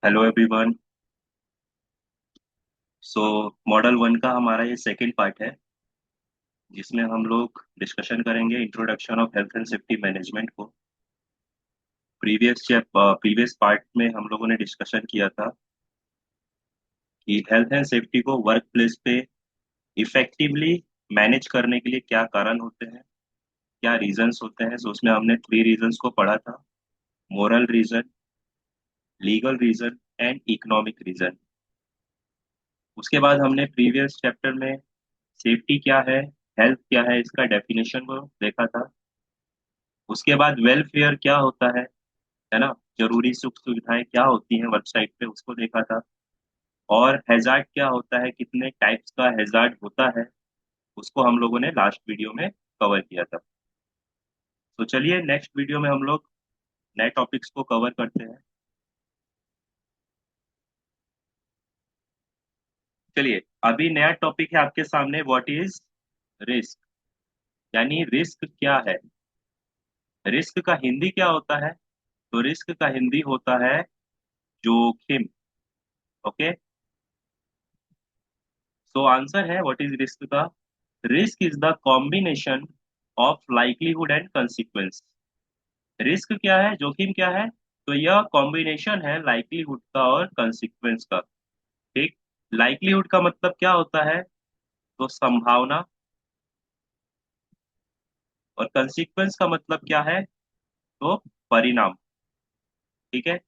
Hello everyone. So model one का हमारा ये सेकंड पार्ट है जिसमें हम लोग डिस्कशन करेंगे introduction of health and safety management को। प्रीवियस पार्ट में हम लोगों ने डिस्कशन किया था कि हेल्थ एंड सेफ्टी को वर्क प्लेस पे इफेक्टिवली मैनेज करने के लिए क्या कारण होते हैं, क्या रीजंस होते हैं। सो उसमें हमने थ्री रीजंस को पढ़ा था: moral reason, legal reason and economic reason. उसके बाद हमने प्रीवियस चैप्टर में सेफ्टी क्या है, हेल्थ क्या है, इसका डेफिनेशन को देखा था। उसके बाद वेलफेयर क्या होता है ना, जरूरी सुख सुविधाएं क्या होती हैं वर्क साइट पे, उसको देखा था। और हैजार्ड क्या होता है, कितने टाइप्स का हैजार्ड होता है, उसको हम लोगों ने लास्ट वीडियो में कवर किया था। तो चलिए नेक्स्ट वीडियो में हम लोग नए टॉपिक्स को कवर करते हैं। चलिए, अभी नया टॉपिक है आपके सामने, व्हाट इज रिस्क, यानी रिस्क क्या है। रिस्क का हिंदी क्या होता है? तो रिस्क का हिंदी होता है जोखिम। ओके, सो आंसर है व्हाट इज रिस्क का। Risk is the combination of likelihood and consequence. Risk क्या है, जोखिम क्या है? तो यह कॉम्बिनेशन है लाइकलीहुड का और कंसिक्वेंस का। ठीक। लाइकलीहुड का मतलब क्या होता है? तो संभावना। और कंसिक्वेंस का मतलब क्या है? तो परिणाम। ठीक है।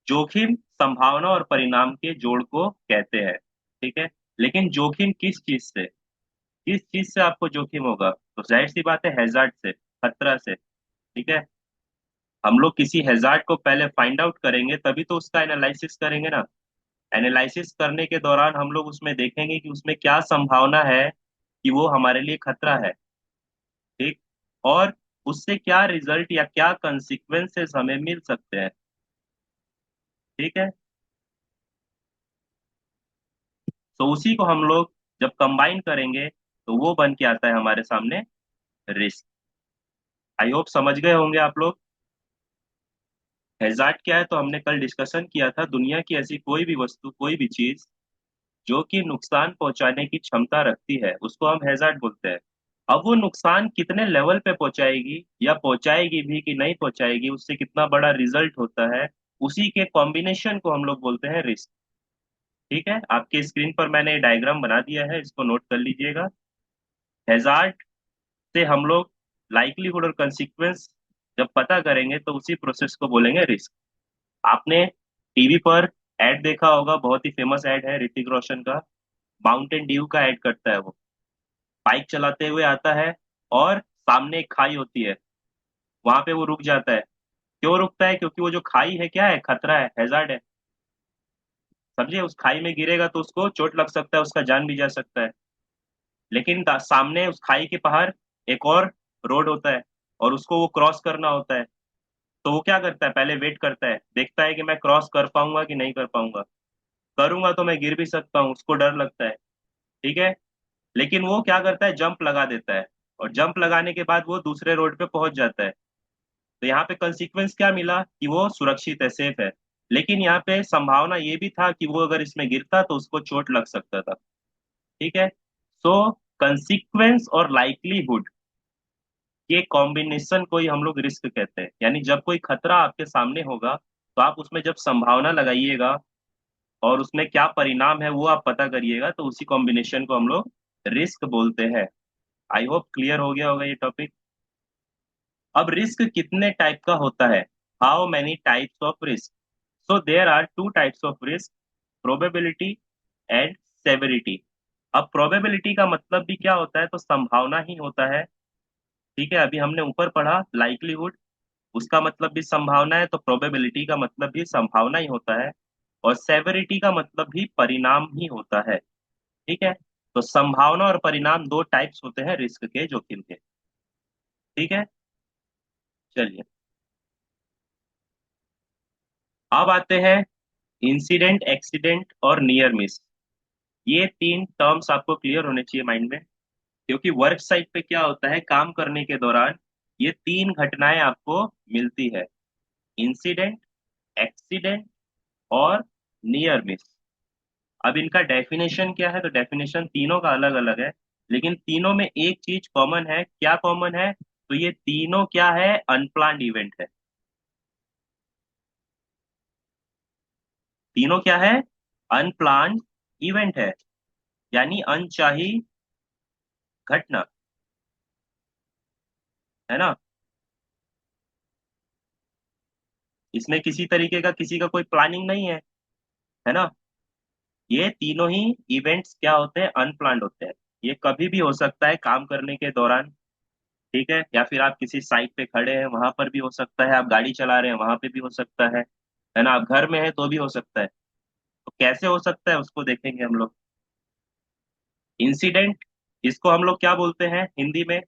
जोखिम संभावना और परिणाम के जोड़ को कहते हैं। ठीक है। लेकिन जोखिम किस चीज से, किस चीज से आपको जोखिम होगा? तो जाहिर सी बात है हैजार्ड से, खतरा से। ठीक है। हम लोग किसी हैजार्ड को पहले फाइंड आउट करेंगे तभी तो उसका एनालिसिस करेंगे ना। एनालिसिस करने के दौरान हम लोग उसमें देखेंगे कि उसमें क्या संभावना है कि वो हमारे लिए खतरा है। ठीक। और उससे क्या रिजल्ट या क्या कंसिक्वेंसेस हमें मिल सकते हैं। ठीक है। तो उसी को हम लोग जब कंबाइन करेंगे तो वो बन के आता है हमारे सामने रिस्क। आई होप समझ गए होंगे आप लोग। हैजार्ड क्या है? तो हमने कल डिस्कशन किया था, दुनिया की ऐसी कोई भी वस्तु, कोई भी चीज जो कि नुकसान पहुंचाने की क्षमता रखती है उसको हम हैजार्ड बोलते हैं। अब वो नुकसान कितने लेवल पे पहुंचाएगी या पहुंचाएगी भी कि नहीं पहुंचाएगी, उससे कितना बड़ा रिजल्ट होता है, उसी के कॉम्बिनेशन को हम लोग बोलते हैं रिस्क। ठीक है, आपके स्क्रीन पर मैंने डायग्राम बना दिया है, इसको नोट कर लीजिएगा। हैजार्ड से हम लोग लाइकलीहुड और कंसिक्वेंस जब पता करेंगे तो उसी प्रोसेस को बोलेंगे रिस्क। आपने टीवी पर एड देखा होगा, बहुत ही फेमस एड है ऋतिक रोशन का। माउंटेन ड्यू का ऐड करता है वो, बाइक चलाते हुए आता है और सामने एक खाई होती है, वहां पे वो रुक जाता है। क्यों रुकता है? क्योंकि वो जो खाई है क्या है, खतरा है, हैजार्ड है। समझिए, उस खाई में गिरेगा तो उसको चोट लग सकता है, उसका जान भी जा सकता है। लेकिन सामने उस खाई के बाहर एक और रोड होता है और उसको वो क्रॉस करना होता है। तो वो क्या करता है, पहले वेट करता है, देखता है कि मैं क्रॉस कर पाऊंगा कि नहीं कर पाऊंगा। करूंगा तो मैं गिर भी सकता हूँ, उसको डर लगता है। ठीक है। लेकिन वो क्या करता है, जंप लगा देता है। और जंप लगाने के बाद वो दूसरे रोड पे पहुंच जाता है। तो यहाँ पे कंसीक्वेंस क्या मिला कि वो सुरक्षित है, सेफ है। लेकिन यहाँ पे संभावना ये भी था कि वो अगर इसमें गिरता तो उसको चोट लग सकता था। ठीक है। सो कंसीक्वेंस और लाइकलीहुड के कॉम्बिनेशन को ही हम लोग रिस्क कहते हैं। यानी जब कोई खतरा आपके सामने होगा तो आप उसमें जब संभावना लगाइएगा और उसमें क्या परिणाम है वो आप पता करिएगा, तो उसी कॉम्बिनेशन को हम लोग रिस्क बोलते हैं। आई होप क्लियर हो गया होगा ये टॉपिक। अब रिस्क कितने टाइप का होता है? How many types of risk? So there are two types of risk: probability and severity. अब प्रोबेबिलिटी का मतलब भी क्या होता है? तो संभावना ही होता है। ठीक है, अभी हमने ऊपर पढ़ा लाइकलीहुड, उसका मतलब भी संभावना है, तो प्रोबेबिलिटी का मतलब भी संभावना ही होता है। और सेवेरिटी का मतलब भी परिणाम ही होता है। ठीक है। तो संभावना और परिणाम दो टाइप्स होते हैं रिस्क के, जोखिम के। ठीक है। चलिए, अब आते हैं इंसिडेंट, एक्सीडेंट और नियर मिस। ये तीन टर्म्स आपको क्लियर होने चाहिए माइंड में, क्योंकि वर्क साइट पे क्या होता है, काम करने के दौरान ये तीन घटनाएं आपको मिलती है: इंसिडेंट, एक्सीडेंट और नियर मिस। अब इनका डेफिनेशन क्या है, तो डेफिनेशन तीनों का अलग अलग है, लेकिन तीनों में एक चीज कॉमन है। क्या कॉमन है? तो ये तीनों क्या है, अनप्लान्ड इवेंट है। तीनों क्या है, अनप्लान्ड इवेंट है, यानी अनचाही घटना, है ना। इसमें किसी तरीके का किसी का कोई प्लानिंग नहीं है ना। ये तीनों ही इवेंट्स क्या होते हैं, अनप्लान्ड होते हैं। ये कभी भी हो सकता है काम करने के दौरान, ठीक है, या फिर आप किसी साइट पे खड़े हैं वहां पर भी हो सकता है, आप गाड़ी चला रहे हैं वहां पे भी हो सकता है ना, आप घर में हैं तो भी हो सकता है। तो कैसे हो सकता है उसको देखेंगे हम लोग। इंसिडेंट, इसको हम लोग क्या बोलते हैं हिंदी में,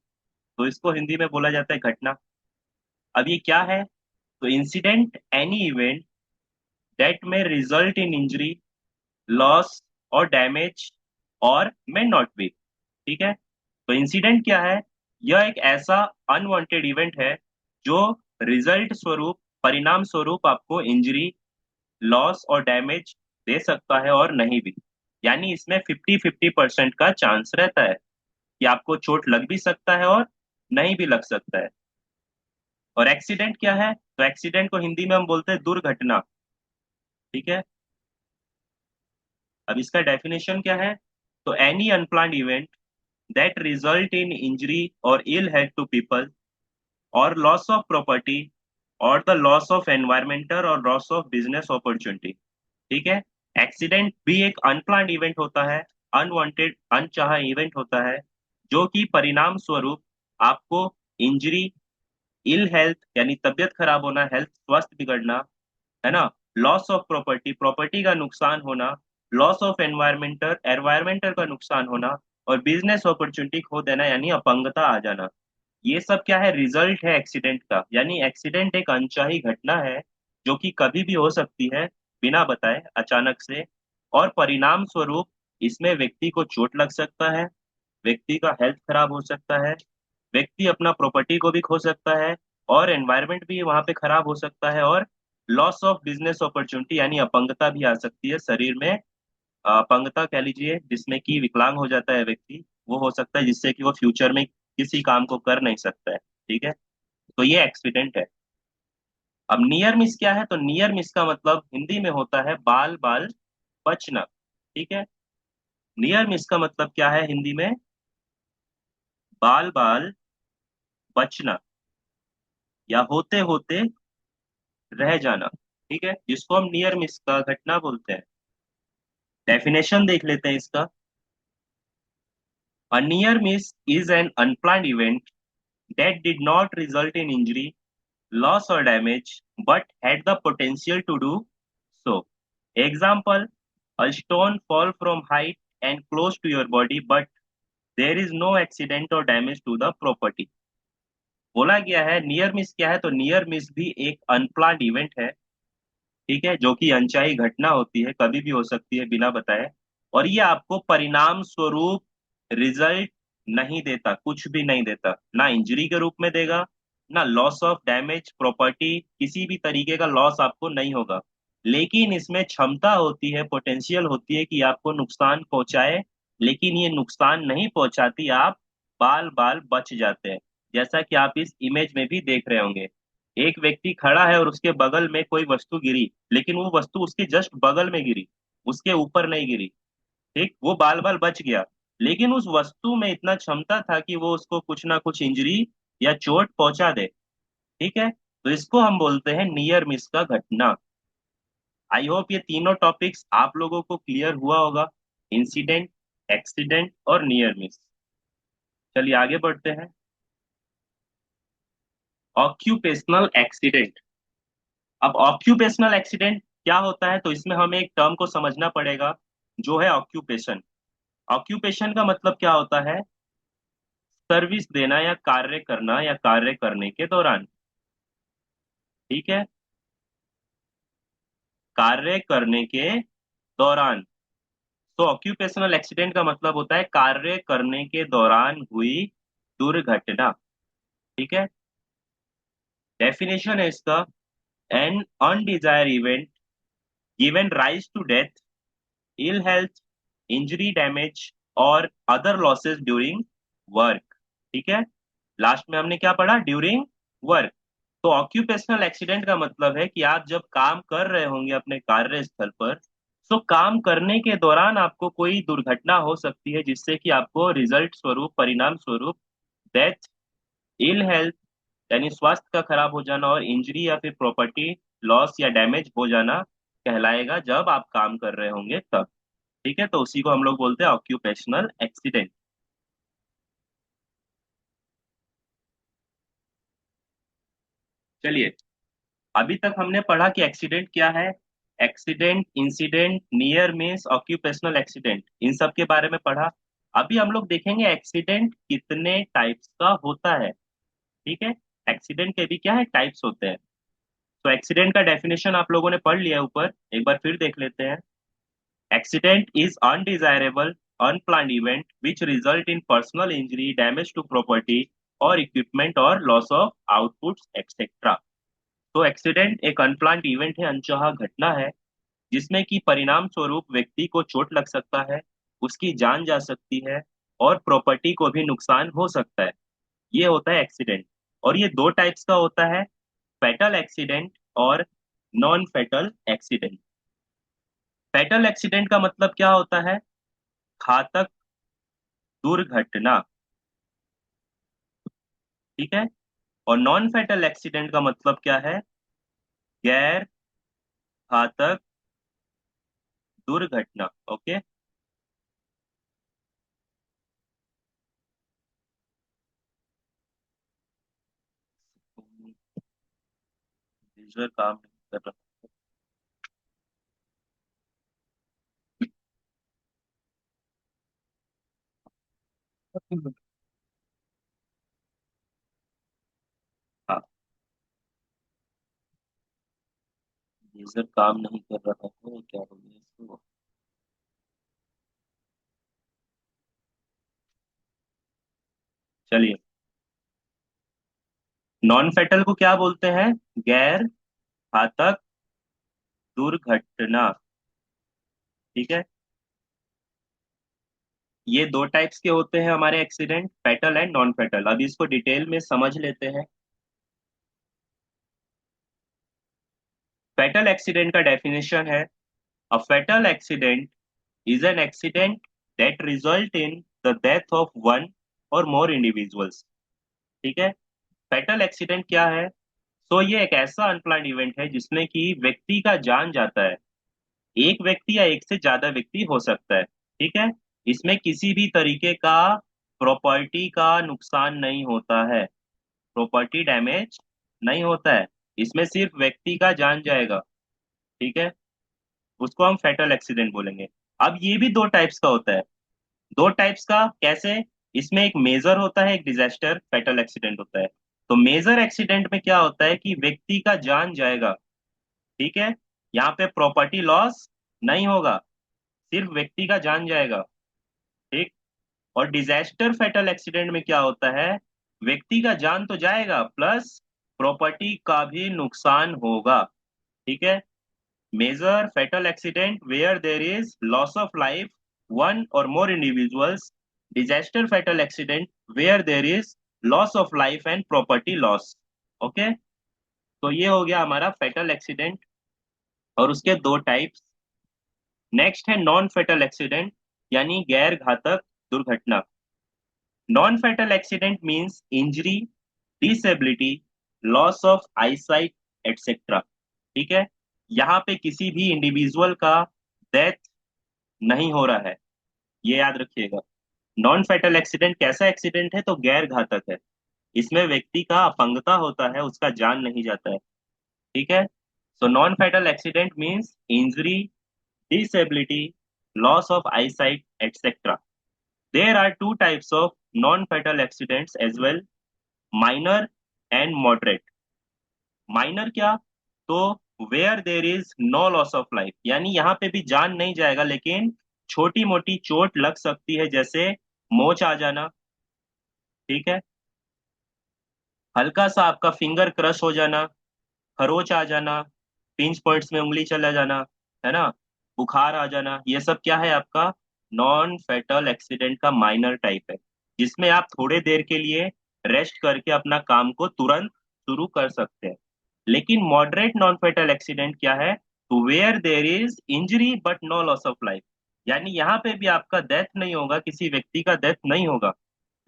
तो इसको हिंदी में बोला जाता है घटना। अब ये क्या है, तो इंसिडेंट एनी इवेंट दैट में रिजल्ट इन इंजरी, लॉस और डैमेज और मे नॉट बी, ठीक है। तो इंसिडेंट क्या है, यह एक ऐसा अनवांटेड इवेंट है जो रिजल्ट स्वरूप, परिणाम स्वरूप आपको इंजरी, लॉस और डैमेज दे सकता है और नहीं भी। यानी इसमें 50-50% का चांस रहता है कि आपको चोट लग भी सकता है और नहीं भी लग सकता है। और एक्सीडेंट क्या है, तो एक्सीडेंट को हिंदी में हम बोलते हैं दुर्घटना, ठीक है। अब इसका डेफिनेशन क्या है, तो any unplanned event that result in injury और इल हेल्थ टू पीपल और लॉस ऑफ प्रॉपर्टी और द लॉस ऑफ एनवायरमेंटल और लॉस ऑफ बिजनेस अपॉर्चुनिटी, ठीक है। एक्सीडेंट भी एक अनप्लान्ड इवेंट होता है, अनवांटेड अनचाहा इवेंट होता है, जो कि परिणाम स्वरूप आपको इंजरी, इल हेल्थ यानी तबियत खराब होना, हेल्थ स्वास्थ्य बिगड़ना, है ना, लॉस ऑफ प्रॉपर्टी प्रॉपर्टी का नुकसान होना, लॉस ऑफ एनवायरमेंटल एनवायरमेंटल का नुकसान होना, और बिजनेस अपॉर्चुनिटी खो देना यानी अपंगता आ जाना। ये सब क्या है, रिजल्ट है एक्सीडेंट का। यानी एक्सीडेंट एक अनचाही घटना है जो कि कभी भी हो सकती है बिना बताए अचानक से, और परिणाम स्वरूप इसमें व्यक्ति को चोट लग सकता है, व्यक्ति का हेल्थ खराब हो सकता है, व्यक्ति अपना प्रॉपर्टी को भी खो सकता है, और एनवायरनमेंट भी वहां पे खराब हो सकता है, और लॉस ऑफ बिजनेस अपॉर्चुनिटी यानी अपंगता भी आ सकती है शरीर में। अपंगता कह लीजिए जिसमें कि विकलांग हो जाता है व्यक्ति, वो हो सकता है जिससे कि वो फ्यूचर में किसी काम को कर नहीं सकता है, ठीक है। तो ये एक्सीडेंट है। अब नियर मिस क्या है, तो नियर मिस का मतलब हिंदी में होता है बाल बाल बचना, ठीक है। नियर मिस का मतलब क्या है हिंदी में, बाल बाल बचना या होते होते रह जाना, ठीक है, जिसको हम नियर मिस का घटना बोलते हैं। डेफिनेशन देख लेते हैं इसका। अ near miss is an unplanned event that did not result in injury, loss, or damage, but had the potential to do so. Example, a stone fall from height and close to your body, but there is no accident or damage to the property. बोला गया है near miss क्या है, तो near miss भी एक unplanned event है, ठीक है, जो कि अनचाही घटना होती है, कभी भी हो सकती है बिना बताए, और ये आपको परिणाम स्वरूप रिजल्ट नहीं देता, कुछ भी नहीं देता, ना इंजरी के रूप में देगा, ना लॉस ऑफ डैमेज प्रॉपर्टी, किसी भी तरीके का लॉस आपको नहीं होगा। लेकिन इसमें क्षमता होती है, पोटेंशियल होती है कि आपको नुकसान पहुंचाए, लेकिन ये नुकसान नहीं पहुंचाती, आप बाल बाल बच जाते हैं। जैसा कि आप इस इमेज में भी देख रहे होंगे, एक व्यक्ति खड़ा है और उसके बगल में कोई वस्तु गिरी, लेकिन वो वस्तु उसके जस्ट बगल में गिरी, उसके ऊपर नहीं गिरी, ठीक, वो बाल बाल बच गया। लेकिन उस वस्तु में इतना क्षमता था कि वो उसको कुछ ना कुछ इंजरी या चोट पहुंचा दे, ठीक है। तो इसको हम बोलते हैं नियर मिस का घटना। आई होप ये तीनों टॉपिक्स आप लोगों को क्लियर हुआ होगा, इंसिडेंट, एक्सीडेंट और नियर मिस। चलिए आगे बढ़ते हैं। Occupational accident. अब ऑक्यूपेशनल एक्सीडेंट क्या होता है, तो इसमें हमें एक टर्म को समझना पड़ेगा, जो है ऑक्यूपेशन। ऑक्यूपेशन का मतलब क्या होता है, सर्विस देना या कार्य करना या कार्य करने के दौरान, ठीक है, कार्य करने के दौरान। तो ऑक्यूपेशनल एक्सीडेंट का मतलब होता है कार्य करने के दौरान हुई दुर्घटना, ठीक है। डेफिनेशन है इसका, an undesire event given rise to death, ill health, injury, damage और अदर लॉसेस ड्यूरिंग वर्क। ठीक है, लास्ट में हमने क्या पढ़ा? During work. तो ऑक्यूपेशनल एक्सीडेंट का मतलब है कि आप जब काम कर रहे होंगे अपने कार्यस्थल पर, तो काम करने के दौरान आपको कोई दुर्घटना हो सकती है जिससे कि आपको रिजल्ट स्वरूप, परिणाम स्वरूप डेथ, इल हेल्थ यानी स्वास्थ्य का खराब हो जाना और इंजरी या फिर प्रॉपर्टी लॉस या डैमेज हो जाना कहलाएगा, जब आप काम कर रहे होंगे तब। ठीक है, तो उसी को हम लोग बोलते हैं ऑक्यूपेशनल एक्सीडेंट। चलिए, अभी तक हमने पढ़ा कि एक्सीडेंट क्या है। Accident, incident, near miss, occupational accident, इन सब के बारे में पढ़ा। अभी हम लोग देखेंगे एक्सीडेंट कितने टाइप्स का होता है। ठीक है, एक्सीडेंट के भी क्या है, टाइप्स होते हैं। तो एक्सीडेंट का डेफिनेशन आप लोगों ने पढ़ लिया है ऊपर, एक बार फिर देख लेते हैं। Accident is undesirable, unplanned event which result in personal injury, damage to property or equipment or loss of outputs, etc. तो एक्सीडेंट एक अनप्लान्ड इवेंट है, अनचाहा घटना है, जिसमें कि परिणाम स्वरूप व्यक्ति को चोट लग सकता है, उसकी जान जा सकती है और प्रॉपर्टी को भी नुकसान हो सकता है। ये होता है एक्सीडेंट। और ये दो टाइप्स का होता है, फैटल एक्सीडेंट और non fatal accident. Fatal accident का मतलब क्या होता है? घातक दुर्घटना। ठीक है, और नॉन फैटल एक्सीडेंट का मतलब क्या है? गैर घातक दुर्घटना। ओके। यूजर काम नहीं कर रहा। हाँ, यूजर काम नहीं कर रहा है, क्या हो गया इसको? चलिए, नॉन फैटल को क्या बोलते हैं? गैर घातक दुर्घटना। ठीक है, ये दो टाइप्स के होते हैं हमारे accident, fatal and non fatal. अब इसको डिटेल में समझ लेते हैं। फैटल एक्सीडेंट का डेफिनेशन है, a fatal accident is an accident that result in the death of one or more individuals। ठीक है, फैटल एक्सीडेंट क्या है? तो ये एक ऐसा अनप्लान्ड इवेंट है जिसमें कि व्यक्ति का जान जाता है। एक व्यक्ति या एक से ज्यादा व्यक्ति हो सकता है। ठीक है, इसमें किसी भी तरीके का प्रॉपर्टी का नुकसान नहीं होता है, प्रॉपर्टी डैमेज नहीं होता है, इसमें सिर्फ व्यक्ति का जान जाएगा। ठीक है, उसको हम फैटल एक्सीडेंट बोलेंगे। अब ये भी दो टाइप्स का होता है। दो टाइप्स का कैसे? इसमें एक मेजर होता है, एक डिजास्टर फैटल एक्सीडेंट होता है। तो मेजर एक्सीडेंट में क्या होता है कि व्यक्ति का जान जाएगा। ठीक है, यहाँ पे प्रॉपर्टी लॉस नहीं होगा, सिर्फ व्यक्ति का जान जाएगा। ठीक। और डिजास्टर फैटल एक्सीडेंट में क्या होता है? व्यक्ति का जान तो जाएगा, प्लस प्रॉपर्टी का भी नुकसान होगा। ठीक है, major fatal accident where there is loss of life, one or more individuals. Disaster fatal accident where there is loss of life and property loss। Okay, तो ये हो गया हमारा फेटल एक्सीडेंट और उसके दो टाइप्स। नेक्स्ट है नॉन फेटल एक्सीडेंट, यानी गैर घातक दुर्घटना। Non fatal accident means injury, disability, loss of eyesight etcetera. ठीक है, यहाँ पे किसी भी इंडिविजुअल का डेथ नहीं हो रहा है, ये याद रखिएगा। नॉन फैटल एक्सीडेंट कैसा एक्सीडेंट है? तो गैर घातक है, इसमें व्यक्ति का अपंगता होता है, उसका जान नहीं जाता है। ठीक है, so non fatal accident means injury, disability, loss of eyesight etcetera. There are two types of non fatal accidents as well, minor and moderate. Minor क्या? तो where there is no loss of life, यानी यहाँ पे भी जान नहीं जाएगा लेकिन छोटी मोटी चोट लग सकती है, जैसे मोच आ जाना। ठीक है, हल्का सा आपका फिंगर क्रश हो जाना, खरोच आ जाना, पिंच पॉइंट्स में उंगली चला जाना, है ना, बुखार आ जाना, ये सब क्या है आपका नॉन फैटल एक्सीडेंट का माइनर टाइप है, जिसमें आप थोड़े देर के लिए रेस्ट करके अपना काम को तुरंत शुरू कर सकते हैं। लेकिन मॉडरेट नॉन फैटल एक्सीडेंट क्या है, तो where there is injury but no loss of life, यानी यहाँ पे भी आपका डेथ नहीं होगा, किसी व्यक्ति का डेथ नहीं होगा,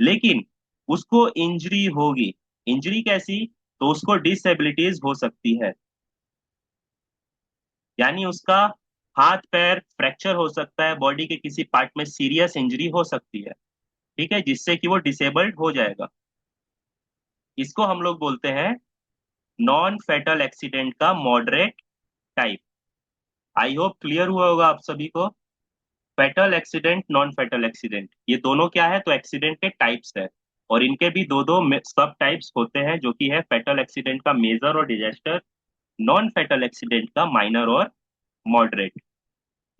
लेकिन उसको इंजरी होगी। इंजरी कैसी, तो उसको डिसेबिलिटीज हो सकती है, यानी उसका हाथ पैर फ्रैक्चर हो सकता है, बॉडी के किसी पार्ट में सीरियस इंजरी हो सकती है, ठीक है, जिससे कि वो डिसेबल्ड हो जाएगा। इसको हम लोग बोलते हैं नॉन फैटल एक्सीडेंट का moderate type. I hope clear हुआ होगा आप सभी को। Fatal accident, non fatal accident, ये दोनों क्या है, तो एक्सीडेंट के टाइप्स है, और इनके भी दो दो सब टाइप्स होते हैं, जो कि है फैटल एक्सीडेंट का मेजर और डिजास्टर, नॉन फैटल एक्सीडेंट का माइनर और मॉडरेट।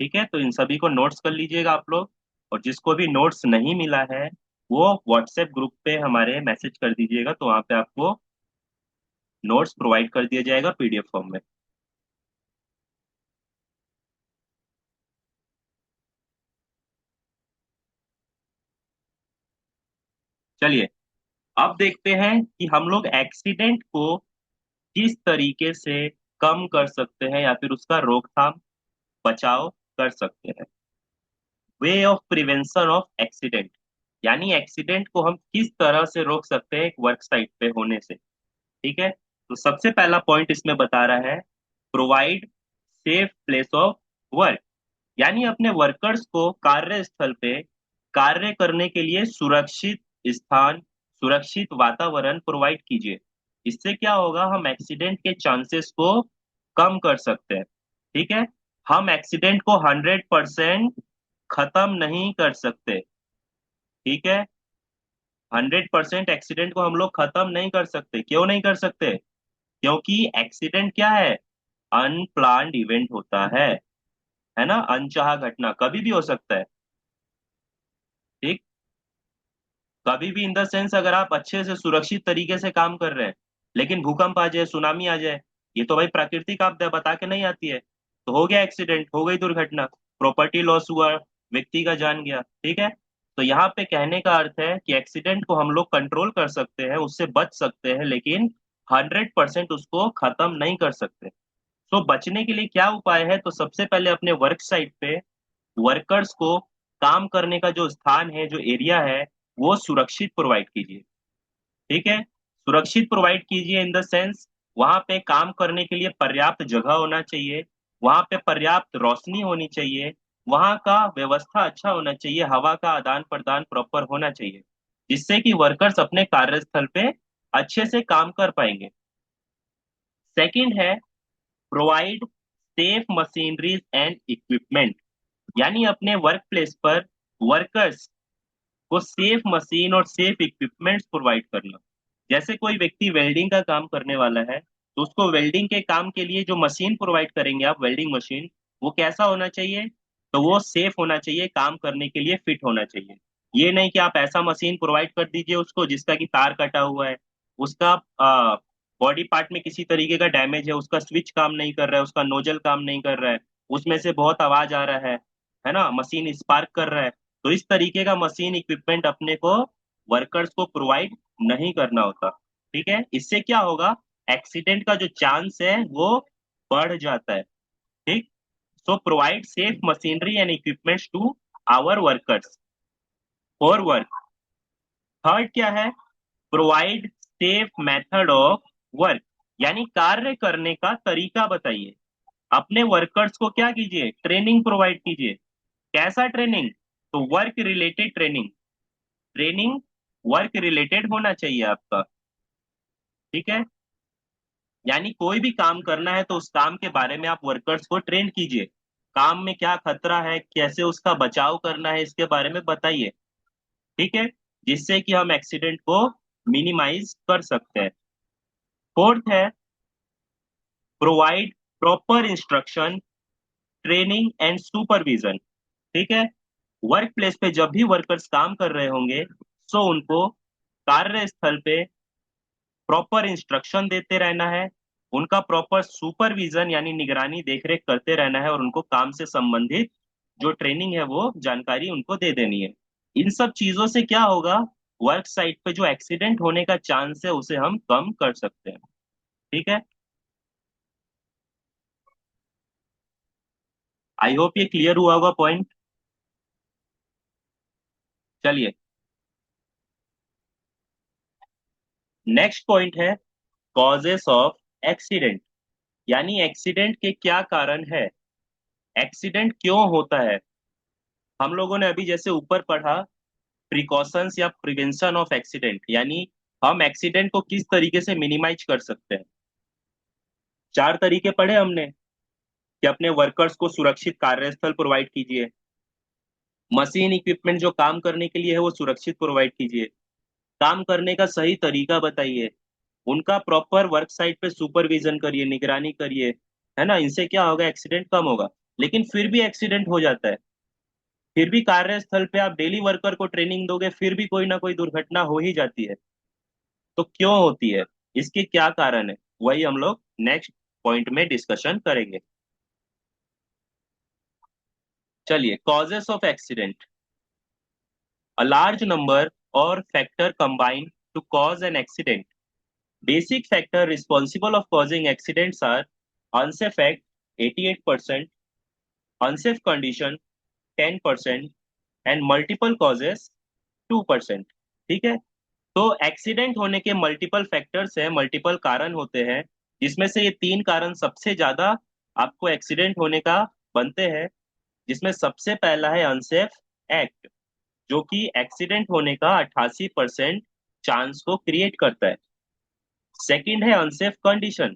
ठीक है, तो इन सभी को नोट्स कर लीजिएगा आप लोग, और जिसको भी नोट्स नहीं मिला है वो व्हाट्सएप ग्रुप पे हमारे मैसेज कर दीजिएगा, तो वहाँ पे आपको नोट्स प्रोवाइड कर दिया जाएगा पीडीएफ फॉर्म में। चलिए, अब देखते हैं कि हम लोग एक्सीडेंट को किस तरीके से कम कर सकते हैं या फिर उसका रोकथाम बचाव कर सकते हैं। Way of prevention of accident, यानी एक्सीडेंट को हम किस तरह से रोक सकते हैं एक वर्क साइट पे होने से। ठीक है, तो सबसे पहला पॉइंट इसमें बता रहा है provide safe place of work, यानी अपने वर्कर्स को कार्यस्थल पे कार्य करने के लिए सुरक्षित स्थान, सुरक्षित वातावरण प्रोवाइड कीजिए। इससे क्या होगा, हम एक्सीडेंट के चांसेस को कम कर सकते हैं। ठीक है, हम एक्सीडेंट को 100% खत्म नहीं कर सकते। ठीक है, 100% एक्सीडेंट को हम लोग खत्म नहीं कर सकते। क्यों नहीं कर सकते, क्योंकि एक्सीडेंट क्या है, अनप्लान्ड इवेंट होता है ना, अनचाहा घटना कभी भी हो सकता है। ठीक, कभी भी इन द सेंस, अगर आप अच्छे से सुरक्षित तरीके से काम कर रहे हैं, लेकिन भूकंप आ जाए, सुनामी आ जाए, ये तो भाई प्राकृतिक आपदा बता के नहीं आती है, तो हो गया एक्सीडेंट, हो गई दुर्घटना, प्रॉपर्टी लॉस हुआ, व्यक्ति का जान गया। ठीक है, तो यहाँ पे कहने का अर्थ है कि एक्सीडेंट को हम लोग कंट्रोल कर सकते हैं, उससे बच सकते हैं, लेकिन 100% उसको खत्म नहीं कर सकते। तो बचने के लिए क्या उपाय है, तो सबसे पहले अपने वर्क साइट पे वर्कर्स को काम करने का जो स्थान है, जो एरिया है, वो सुरक्षित प्रोवाइड कीजिए। ठीक है, सुरक्षित प्रोवाइड कीजिए इन द सेंस, वहां पे काम करने के लिए पर्याप्त जगह होना चाहिए, वहां पे पर्याप्त रोशनी होनी चाहिए, वहां का व्यवस्था अच्छा होना चाहिए, हवा का आदान प्रदान प्रॉपर होना चाहिए, जिससे कि वर्कर्स अपने कार्यस्थल पे अच्छे से काम कर पाएंगे। सेकंड है provide safe machineries and equipment, यानी अपने वर्क प्लेस पर वर्कर्स को सेफ मशीन और सेफ इक्विपमेंट्स प्रोवाइड करना। जैसे कोई व्यक्ति वेल्डिंग का काम करने वाला है, तो उसको वेल्डिंग के काम के लिए जो मशीन प्रोवाइड करेंगे आप, वेल्डिंग मशीन, वो कैसा होना चाहिए, तो वो सेफ होना चाहिए, काम करने के लिए फिट होना चाहिए। ये नहीं कि आप ऐसा मशीन प्रोवाइड कर दीजिए उसको जिसका कि तार कटा हुआ है, उसका बॉडी पार्ट में किसी तरीके का डैमेज है, उसका स्विच काम नहीं कर रहा है, उसका नोजल काम नहीं कर रहा है, उसमें से बहुत आवाज आ रहा है ना, मशीन स्पार्क कर रहा है, तो इस तरीके का मशीन इक्विपमेंट अपने को वर्कर्स को प्रोवाइड नहीं करना होता। ठीक है, इससे क्या होगा, एक्सीडेंट का जो चांस है वो बढ़ जाता है। ठीक, so provide safe machinery and equipments to our workers for work. Third क्या है, provide safe method of work, यानी कार्य करने का तरीका बताइए। अपने वर्कर्स को क्या कीजिए, ट्रेनिंग प्रोवाइड कीजिए। कैसा ट्रेनिंग, तो work related training, training work related होना चाहिए आपका। ठीक है, यानी कोई भी काम करना है तो उस काम के बारे में आप वर्कर्स को ट्रेन कीजिए, काम में क्या खतरा है, कैसे उसका बचाव करना है, इसके बारे में बताइए। ठीक है, जिससे कि हम एक्सीडेंट को मिनिमाइज कर सकते हैं। फोर्थ है provide proper instruction, training and supervision. ठीक है, वर्क प्लेस पे जब भी वर्कर्स काम कर रहे होंगे, सो उनको कार्यस्थल पे प्रॉपर इंस्ट्रक्शन देते रहना है, उनका प्रॉपर सुपरविजन यानी निगरानी देखरेख करते रहना है, और उनको काम से संबंधित जो ट्रेनिंग है वो जानकारी उनको दे देनी है। इन सब चीजों से क्या होगा, वर्क साइट पे जो एक्सीडेंट होने का चांस है उसे हम कम कर सकते हैं। ठीक है, आई होप ये क्लियर हुआ होगा पॉइंट। चलिए, नेक्स्ट पॉइंट है कॉजेस ऑफ एक्सीडेंट, यानी एक्सीडेंट के क्या कारण है, एक्सीडेंट क्यों होता है। हम लोगों ने अभी जैसे ऊपर पढ़ा प्रिकॉशंस या प्रिवेंशन ऑफ एक्सीडेंट, यानी हम एक्सीडेंट को किस तरीके से मिनिमाइज कर सकते हैं। चार तरीके पढ़े हमने कि अपने वर्कर्स को सुरक्षित कार्यस्थल प्रोवाइड कीजिए, मशीन इक्विपमेंट जो काम करने के लिए है वो सुरक्षित प्रोवाइड कीजिए, काम करने का सही तरीका बताइए, उनका प्रॉपर वर्क साइट पे सुपरविजन करिए, निगरानी करिए, है ना। इनसे क्या होगा, एक्सीडेंट कम होगा। लेकिन फिर भी एक्सीडेंट हो जाता है, फिर भी कार्यस्थल पे आप डेली वर्कर को ट्रेनिंग दोगे फिर भी कोई ना कोई दुर्घटना हो ही जाती है। तो क्यों होती है, इसके क्या कारण है, वही हम लोग नेक्स्ट पॉइंट में डिस्कशन करेंगे। चलिए, causes of accident, a large number और factor combine to cause an accident. Basic factor responsible of causing accidents are unsafe act 88%, unsafe condition 10%, and multiple causes 2%। ठीक है, तो एक्सीडेंट होने के मल्टीपल फैक्टर्स हैं, मल्टीपल कारण होते हैं, जिसमें से ये तीन कारण सबसे ज्यादा आपको एक्सीडेंट होने का बनते हैं। जिसमें सबसे पहला है अनसेफ एक्ट, जो कि एक्सीडेंट होने का 88% चांस को क्रिएट करता है। सेकंड है अनसेफ कंडीशन,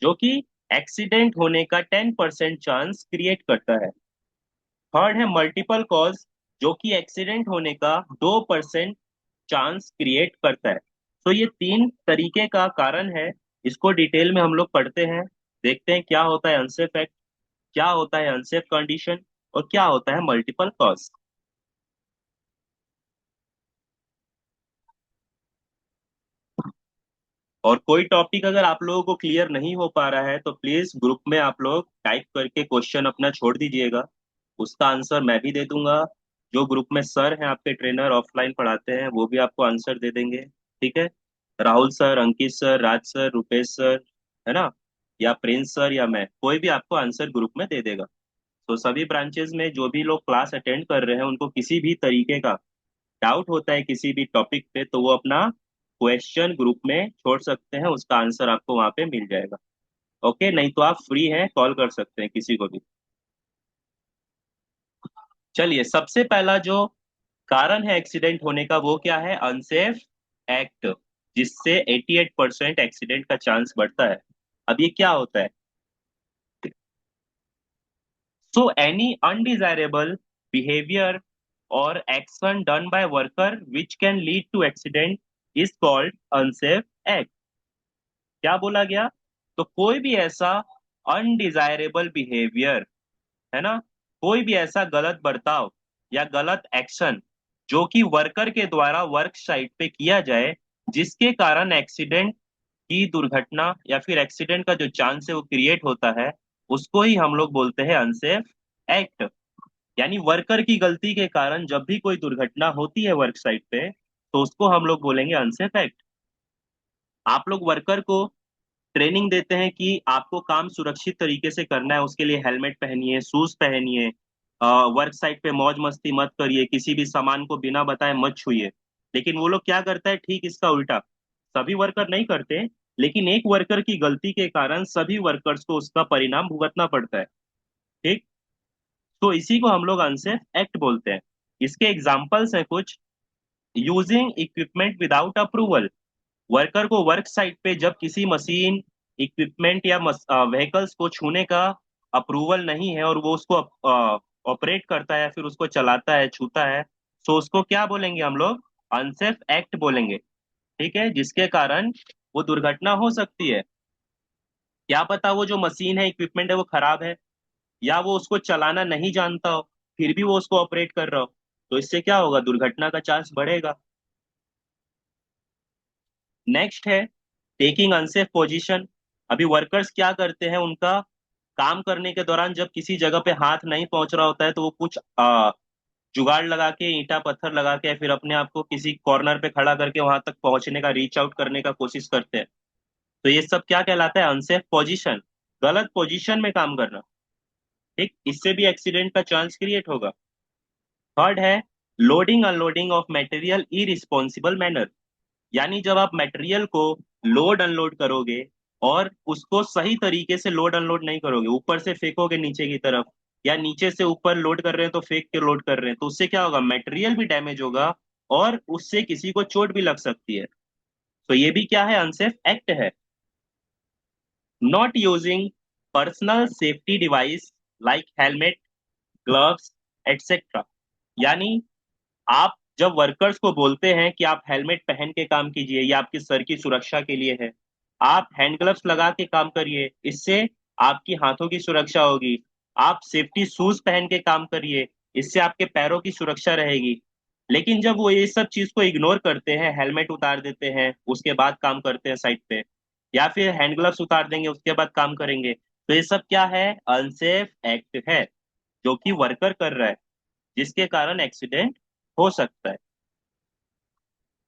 जो कि एक्सीडेंट होने का 10% चांस क्रिएट करता है। थर्ड है मल्टीपल कॉज, जो कि एक्सीडेंट होने का 2% चांस क्रिएट करता है। तो ये तीन तरीके का कारण है, इसको डिटेल में हम लोग पढ़ते हैं, देखते हैं क्या होता है अनसेफ एक्ट, क्या होता है अनसेफ कंडीशन, और क्या होता है मल्टीपल कॉज। और कोई टॉपिक अगर आप लोगों को क्लियर नहीं हो पा रहा है तो प्लीज ग्रुप में आप लोग टाइप करके क्वेश्चन अपना छोड़ दीजिएगा, उसका आंसर मैं भी दे दूंगा। जो ग्रुप में सर हैं आपके ट्रेनर ऑफलाइन पढ़ाते हैं वो भी आपको आंसर दे देंगे। ठीक है, राहुल सर, अंकित सर, राज सर, रुपेश सर, है ना, या प्रिंस सर या मैं, कोई भी आपको आंसर ग्रुप में दे देगा। तो सभी ब्रांचेस में जो भी लोग क्लास अटेंड कर रहे हैं उनको किसी भी तरीके का डाउट होता है किसी भी टॉपिक पे तो वो अपना क्वेश्चन ग्रुप में छोड़ सकते हैं, उसका आंसर आपको वहां पे मिल जाएगा। ओके, नहीं तो आप फ्री हैं, कॉल कर सकते हैं किसी को भी। चलिए, सबसे पहला जो कारण है एक्सीडेंट होने का वो क्या है, अनसेफ एक्ट, जिससे 88% एक्सीडेंट का चांस बढ़ता है। अब ये क्या होता है, सो एनी अनडिजायरेबल बिहेवियर और action done by worker which can lead to accident is called unsafe act. क्या बोला गया, तो कोई भी ऐसा अनडिजायरेबल बिहेवियर, है ना, कोई भी ऐसा गलत बर्ताव या गलत एक्शन जो कि वर्कर के द्वारा वर्क साइट पे किया जाए, जिसके कारण एक्सीडेंट की दुर्घटना या फिर एक्सीडेंट का जो चांस है वो क्रिएट होता है, उसको ही हम लोग बोलते हैं अनसेफ एक्ट। यानी वर्कर की गलती के कारण जब भी कोई दुर्घटना होती है वर्क साइट पे तो उसको हम लोग बोलेंगे अनसेफ एक्ट। आप लोग वर्कर को ट्रेनिंग देते हैं कि आपको काम सुरक्षित तरीके से करना है, उसके लिए हेलमेट पहनिए, शूज पहनिए, वर्क साइट पे मौज मस्ती मत करिए, किसी भी सामान को बिना बताए मत छुइए। लेकिन वो लोग क्या करता है, ठीक इसका उल्टा। सभी वर्कर नहीं करते, लेकिन एक वर्कर की गलती के कारण सभी वर्कर्स को उसका परिणाम भुगतना पड़ता है। ठीक, तो इसी को हम लोग अनसेफ एक्ट बोलते हैं। इसके एग्जाम्पल्स हैं कुछ, using equipment without approval, worker को वर्क साइट पे जब किसी मशीन, इक्विपमेंट या व्हीकल्स को छूने का अप्रूवल नहीं है और वो उसको ऑपरेट करता है या फिर उसको चलाता है, छूता है, तो उसको क्या बोलेंगे हम लोग, अनसेफ एक्ट बोलेंगे। ठीक है, जिसके कारण वो दुर्घटना हो सकती है। क्या पता वो जो मशीन है, इक्विपमेंट है, वो खराब है, या वो उसको चलाना नहीं जानता हो फिर भी वो उसको ऑपरेट कर रहा हो, तो इससे क्या होगा, दुर्घटना का चांस बढ़ेगा। नेक्स्ट है टेकिंग अनसेफ पोजीशन, अभी वर्कर्स क्या करते हैं, उनका काम करने के दौरान जब किसी जगह पे हाथ नहीं पहुंच रहा होता है तो वो कुछ जुगाड़ लगा के, ईंटा पत्थर लगा के, फिर अपने आप को किसी कॉर्नर पे खड़ा करके वहां तक पहुंचने का, रीच आउट करने का कोशिश करते हैं। तो ये सब क्या कहलाता है? अनसेफ पोजीशन, गलत पोजीशन में काम करना। ठीक, इससे भी एक्सीडेंट का चांस क्रिएट होगा। थर्ड है loading unloading of material irresponsible manner. यानी जब आप मटेरियल को लोड अनलोड करोगे और उसको सही तरीके से लोड अनलोड नहीं करोगे, ऊपर से फेंकोगे नीचे की तरफ, या नीचे से ऊपर लोड कर रहे हैं तो फेंक के लोड कर रहे हैं, तो उससे क्या होगा? मटेरियल भी डैमेज होगा और उससे किसी को चोट भी लग सकती है। तो ये भी क्या है? अनसेफ एक्ट है। Not using personal safety device like helmet, gloves, etcetera. यानी आप जब वर्कर्स को बोलते हैं कि आप हेलमेट पहन के काम कीजिए, ये आपकी सर की सुरक्षा के लिए है, आप हैंड ग्लव्स लगा के काम करिए, इससे आपकी हाथों की सुरक्षा होगी, आप सेफ्टी शूज पहन के काम करिए, इससे आपके पैरों की सुरक्षा रहेगी। लेकिन जब वो ये सब चीज को इग्नोर करते हैं, हेलमेट उतार देते हैं उसके बाद काम करते हैं साइड पे, या फिर हैंड ग्लव्स उतार देंगे उसके बाद काम करेंगे, तो ये सब क्या है? अनसेफ एक्ट है जो कि वर्कर कर रहा है, जिसके कारण एक्सीडेंट हो सकता है।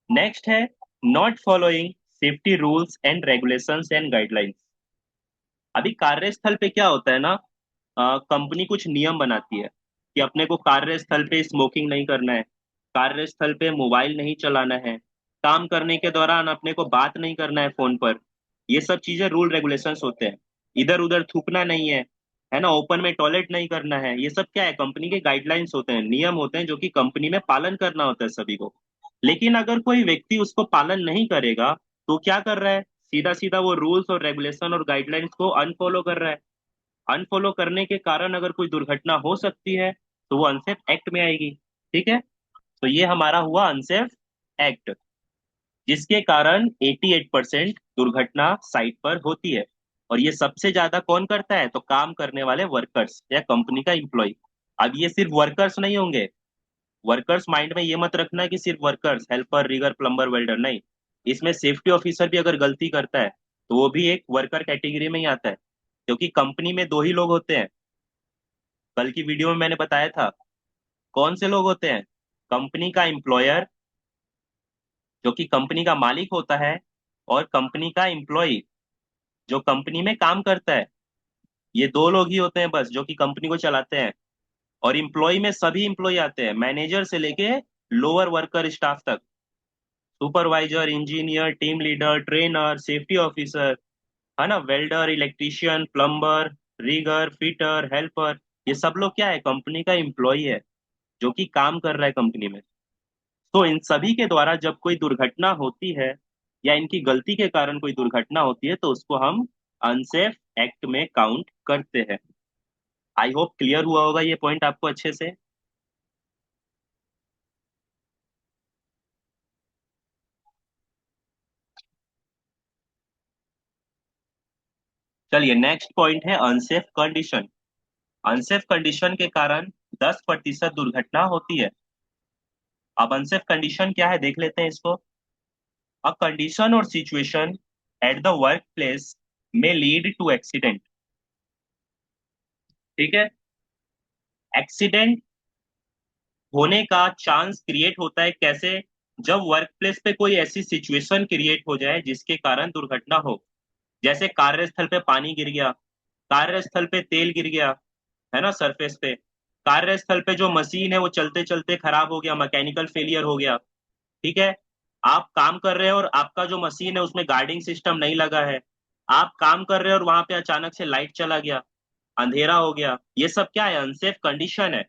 नेक्स्ट है not following safety rules and regulations and guidelines. अभी कार्यस्थल पे क्या होता है ना, कंपनी कुछ नियम बनाती है कि अपने को कार्यस्थल पे स्मोकिंग नहीं करना है, कार्यस्थल पे मोबाइल नहीं चलाना है, काम करने के दौरान अपने को बात नहीं करना है फोन पर। ये सब चीजें रूल रेगुलेशंस होते हैं। इधर उधर थूकना नहीं है ना, ओपन में टॉयलेट नहीं करना है, ये सब क्या है? कंपनी के गाइडलाइंस होते हैं, नियम होते हैं जो कि कंपनी में पालन करना होता है सभी को। लेकिन अगर कोई व्यक्ति उसको पालन नहीं करेगा तो क्या कर रहा है? सीधा सीधा वो रूल्स और रेगुलेशन और गाइडलाइंस को अनफॉलो कर रहा है। अनफॉलो करने के कारण अगर कोई दुर्घटना हो सकती है तो वो अनसेफ एक्ट में आएगी। ठीक है, तो ये हमारा हुआ अनसेफ एक्ट, जिसके कारण 88% दुर्घटना साइट पर होती है। और ये सबसे ज्यादा कौन करता है? तो काम करने वाले वर्कर्स या कंपनी का एम्प्लॉय। अब ये सिर्फ वर्कर्स नहीं होंगे, वर्कर्स माइंड में ये मत रखना कि सिर्फ workers, helper, rigger, plumber, welder, नहीं। इसमें सेफ्टी ऑफिसर भी अगर गलती करता है तो वो भी एक वर्कर कैटेगरी में ही आता है, क्योंकि कंपनी में दो ही लोग होते हैं। कल की वीडियो में मैंने बताया था कौन से लोग होते हैं। कंपनी का एम्प्लॉयर, जो कि कंपनी का मालिक होता है, और कंपनी का एम्प्लॉय, जो कंपनी में काम करता है। ये दो लोग ही होते हैं बस जो कि कंपनी को चलाते हैं। और एम्प्लॉय में सभी एम्प्लॉय आते हैं, मैनेजर से लेके लोअर वर्कर स्टाफ तक, supervisor, engineer, team leader, trainer, safety officer, है ना, welder, electrician, plumber, rigger, fitter, helper. ये सब लोग क्या है? कंपनी का एम्प्लॉय है जो कि काम कर रहा है कंपनी में। तो इन सभी के द्वारा जब कोई दुर्घटना होती है या इनकी गलती के कारण कोई दुर्घटना होती है तो उसको हम अनसेफ एक्ट में काउंट करते हैं। आई होप क्लियर हुआ होगा ये पॉइंट आपको अच्छे से। चलिए, नेक्स्ट पॉइंट है अनसेफ कंडीशन। अनसेफ कंडीशन के कारण 10% दुर्घटना होती है। अब अनसेफ कंडीशन क्या है देख लेते हैं इसको। अ कंडीशन और situation at the work place में लीड टू एक्सीडेंट। ठीक है, एक्सीडेंट होने का चांस क्रिएट होता है कैसे? जब वर्क प्लेस पे कोई ऐसी सिचुएशन क्रिएट हो जाए जिसके कारण दुर्घटना हो। जैसे कार्यस्थल पे पानी गिर गया, कार्यस्थल पे तेल गिर गया, है ना, सरफेस पे। कार्यस्थल पे जो मशीन है वो चलते चलते खराब हो गया, मैकेनिकल फेलियर हो गया। ठीक है, आप काम कर रहे हो और आपका जो मशीन है उसमें गार्डिंग सिस्टम नहीं लगा है, आप काम कर रहे हो और वहां पे अचानक से लाइट चला गया, अंधेरा हो गया, ये सब क्या है? अनसेफ कंडीशन है।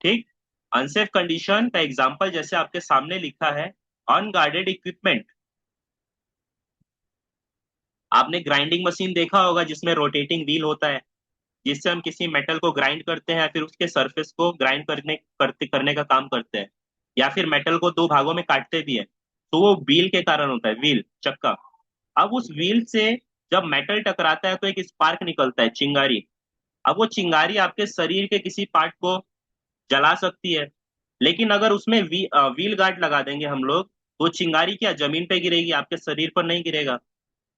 ठीक, अनसेफ कंडीशन का एग्जांपल जैसे आपके सामने लिखा है, अनगार्डेड इक्विपमेंट। आपने ग्राइंडिंग मशीन देखा होगा जिसमें रोटेटिंग व्हील होता है, जिससे हम किसी मेटल को ग्राइंड करते हैं, फिर उसके सरफेस को ग्राइंड करने का काम करते हैं, या फिर मेटल को दो भागों में काटते भी हैं। तो वो व्हील के कारण होता है, व्हील, चक्का। अब उस व्हील से जब मेटल टकराता है तो एक स्पार्क निकलता है, चिंगारी। अब वो चिंगारी आपके शरीर के किसी पार्ट को जला सकती है। लेकिन अगर उसमें व्हील गार्ड लगा देंगे हम लोग, तो चिंगारी क्या जमीन पे गिरेगी, आपके शरीर पर नहीं गिरेगा।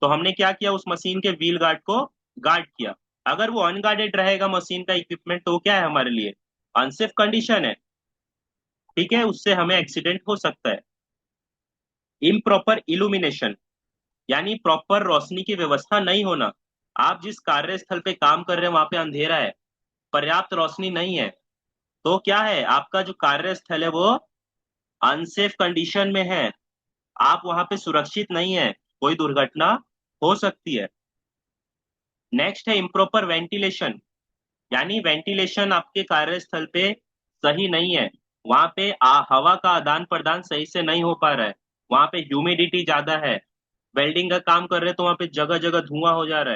तो हमने क्या किया, उस मशीन के व्हील गार्ड को गार्ड किया। अगर वो अनगार्डेड रहेगा मशीन का इक्विपमेंट, तो क्या है हमारे लिए, अनसेफ कंडीशन है। ठीक है, उससे हमें एक्सीडेंट हो सकता है। इम्प्रॉपर इल्यूमिनेशन, यानी प्रॉपर रोशनी की व्यवस्था नहीं होना। आप जिस कार्यस्थल पे काम कर रहे हैं वहां पे अंधेरा है, पर्याप्त रोशनी नहीं है, तो क्या है, आपका जो कार्यस्थल है वो अनसेफ कंडीशन में है। आप वहां पे सुरक्षित नहीं है, कोई दुर्घटना हो सकती है। नेक्स्ट है इम्प्रॉपर वेंटिलेशन, यानी वेंटिलेशन आपके कार्यस्थल पे सही नहीं है। वहां पे हवा का आदान प्रदान सही से नहीं हो पा रहा है। वहां पे ह्यूमिडिटी ज्यादा है। वेल्डिंग का काम कर रहे हैं तो वहां पे जगह जगह धुआं हो जा रहा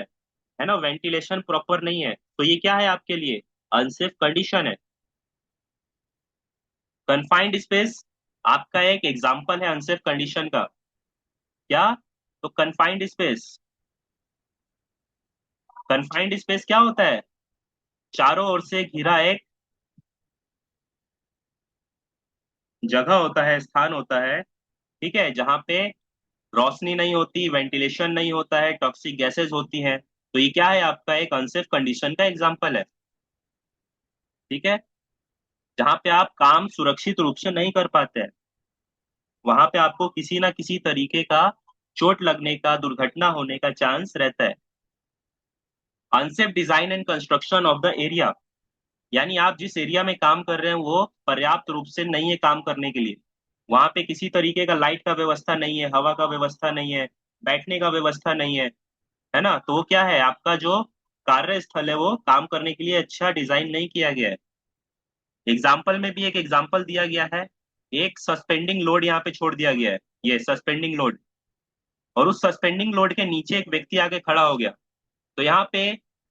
है ना, वेंटिलेशन प्रॉपर नहीं है, तो ये क्या है आपके लिए, अनसेफ कंडीशन है। कन्फाइंड स्पेस आपका एक एग्जाम्पल है अनसेफ कंडीशन का। क्या, तो कन्फाइंड स्पेस, कन्फाइंड स्पेस क्या होता है, चारों ओर से घिरा एक जगह होता है, स्थान होता है, ठीक है, जहाँ पे रोशनी नहीं होती, वेंटिलेशन नहीं होता है, टॉक्सिक गैसेस होती हैं, तो ये क्या है, आपका एक अनसेफ कंडीशन का एग्जाम्पल है। ठीक है, जहाँ पे आप काम सुरक्षित रूप से नहीं कर पाते हैं, वहां पे आपको किसी ना किसी तरीके का चोट लगने का, दुर्घटना होने का चांस रहता है। Unsafe design and construction of the area, यानी आप जिस एरिया में काम कर रहे हैं वो पर्याप्त रूप से नहीं है काम करने के लिए। वहां पे किसी तरीके का लाइट का व्यवस्था नहीं है, हवा का व्यवस्था नहीं है, बैठने का व्यवस्था नहीं है ना, तो वो क्या है, आपका जो कार्यस्थल है वो काम करने के लिए अच्छा डिजाइन नहीं किया गया है। एग्जाम्पल में भी एक एग्जाम्पल दिया गया है, एक सस्पेंडिंग लोड यहाँ पे छोड़ दिया गया है, ये सस्पेंडिंग लोड, और उस सस्पेंडिंग लोड के नीचे एक व्यक्ति आके खड़ा हो गया। तो यहाँ पे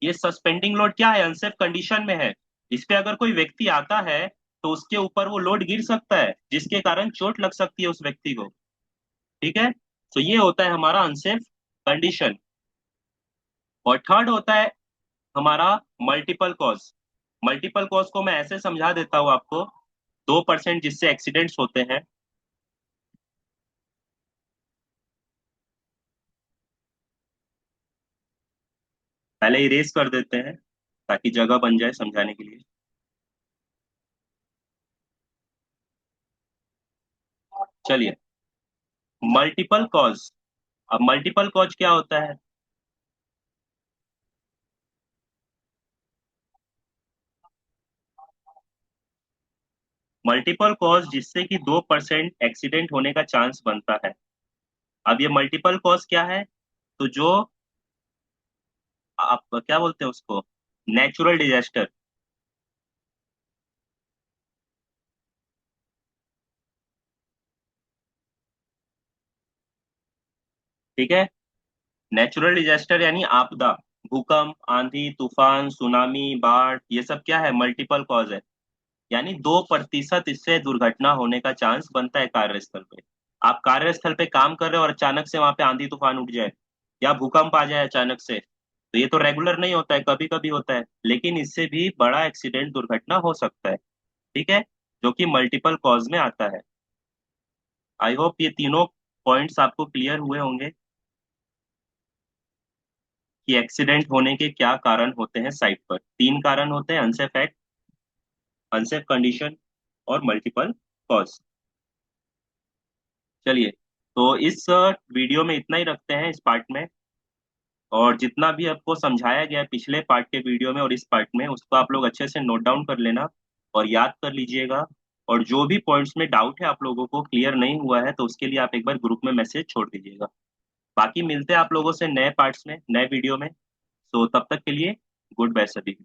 ये सस्पेंडिंग लोड क्या है, अनसेफ कंडीशन में है। इस पे अगर कोई व्यक्ति आता है तो उसके ऊपर वो लोड गिर सकता है, जिसके कारण चोट लग सकती है उस व्यक्ति को। ठीक है, तो ये होता है हमारा अनसेफ कंडीशन। और थर्ड होता है हमारा मल्टीपल कॉज। मल्टीपल कॉज को मैं ऐसे समझा देता हूँ आपको, 2% जिससे एक्सीडेंट्स होते हैं। पहले इरेज कर देते हैं ताकि जगह बन जाए समझाने के लिए। चलिए, मल्टीपल कॉज। अब मल्टीपल कॉज क्या होता है, मल्टीपल कॉज जिससे कि 2% एक्सीडेंट होने का चांस बनता है। अब ये मल्टीपल कॉज क्या है, तो जो आप क्या बोलते हैं उसको, नेचुरल डिजास्टर। ठीक है, नेचुरल डिजास्टर यानी आपदा, भूकंप, आंधी तूफान, सुनामी, बाढ़, ये सब क्या है, मल्टीपल कॉज है। यानी 2% इससे दुर्घटना होने का चांस बनता है कार्यस्थल पे। आप कार्यस्थल पे काम कर रहे हो और अचानक से वहां पे आंधी तूफान उठ जाए या भूकंप आ जाए अचानक से, तो ये तो रेगुलर नहीं होता है, कभी कभी होता है, लेकिन इससे भी बड़ा एक्सीडेंट, दुर्घटना हो सकता है। ठीक है, जो कि मल्टीपल कॉज में आता है। आई होप ये तीनों पॉइंट्स आपको क्लियर हुए होंगे कि एक्सीडेंट होने के क्या कारण होते हैं साइट पर। तीन कारण होते हैं, अनसेफ एक्ट, अनसेफ कंडीशन और मल्टीपल कॉज। चलिए, तो इस वीडियो में इतना ही रखते हैं इस पार्ट में। और जितना भी आपको समझाया गया है पिछले पार्ट के वीडियो में और इस पार्ट में, उसको आप लोग अच्छे से नोट डाउन कर लेना और याद कर लीजिएगा। और जो भी पॉइंट्स में डाउट है आप लोगों को क्लियर नहीं हुआ है, तो उसके लिए आप एक बार ग्रुप में मैसेज छोड़ दीजिएगा। बाकी मिलते हैं आप लोगों से नए पार्ट्स में, नए वीडियो में। सो तब तक के लिए गुड बाय सभी।